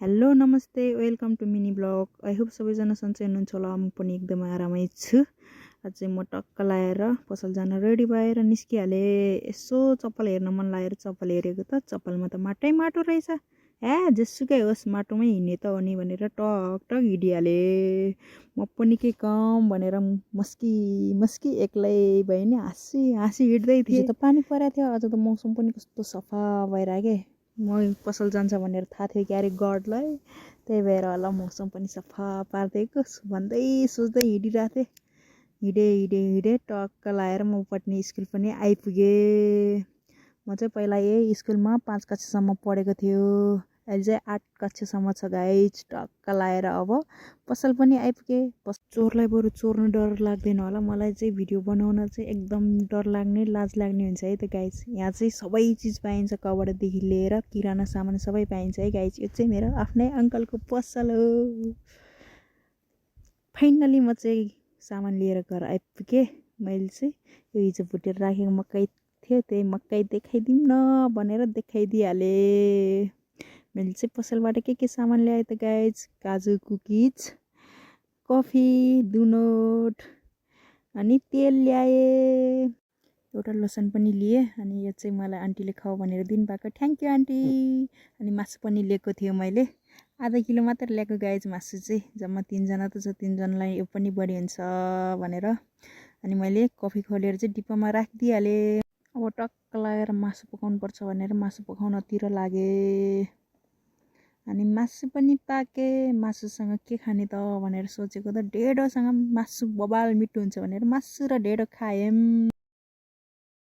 Hello नमस्ते welcome to mini blog. I hope सबैजना सन्चै हुनुहुन्छ होला। म पनि एकदमै आरामै छु। आज चाहिँ म टक्क लाएर पसल जान रेडी भएर निस्किहालेँ। यसो चप्पल हेर्न मन लागेर चप्पल हेरेको त चप्पलमा त माटै माटो रहेछ। जेसुकै होस् माटोमै हिँड्ने त हो नि भनेर टक टक हिँडिहालेँ। म पनि के कम भनेर मस्की मस्की एक्लै भए नि हाँसी हाँसी हिँड्दै थिएँ। त पानी परेको थियो, आज त मौसम पनि कस्तो सफा भइरहेको के। म पसल जान्छ भनेर थाहा थियो कि अरे गडलाई, त्यही भएर होला मौसम पनि सफा पारिदिएको भन्दै सोच्दै हिँडिरहेको थिएँ। हिँडेँ टक्क लाएर म पढ्ने स्कुल पनि आइपुगेँ। म चाहिँ पहिला यही स्कुलमा 5 कक्षासम्म पढेको थियो, अहिले चाहिँ 8 कक्षासम्म छ गाइज। टक्क लाएर अब पसल पनि आइपुगेँ। चोरलाई बरु चोर्नु डर लाग्दैन होला, मलाई चाहिँ भिडियो बनाउन चाहिँ एकदम डर लाग्ने लाज लाग्ने हुन्छ है त गाइज। यहाँ चाहिँ सबै चिज पाइन्छ, कपडादेखि लिएर किराना सामान सबै पाइन्छ है गाइज। यो चाहिँ मेरो आफ्नै अङ्कलको पसल हो। फाइनली म चाहिँ सामान लिएर घर आइपुगेँ। मैले चाहिँ यो हिजो भुटेर राखेको मकै थियो, त्यही मकै देखाइदिउँ न भनेर देखाइदिइहालेँ। मैले चाहिँ पसलबाट के सामान ल्याएँ त गाइज, काजु कुकिज, कफी, दुनोट अनि तेल ल्याएँ। एउटा लोसन पनि लिएँ अनि यो चाहिँ मलाई आन्टीले खाऊ भनेर दिनुभएको, थ्याङ्क यू आन्टी। अनि मासु पनि लिएको थियो मैले, आधा किलो मात्र ल्याएको गाइज मासु चाहिँ। जम्मा 3 जना त छ, 3 जनालाई यो पनि बढी हुन्छ भनेर। अनि मैले कफी खोलेर चाहिँ डिब्बामा राखिदिइहालेँ। अब टक्क लगाएर मासु पकाउनुपर्छ भनेर मासु पकाउनतिर लागेँ। अनि मासु पनि पाकेँ। मासुसँग के खाने त भनेर सोचेको त ढेँडोसँग मासु बबाल मिठो हुन्छ भनेर मासु र ढेँडो खायौँ।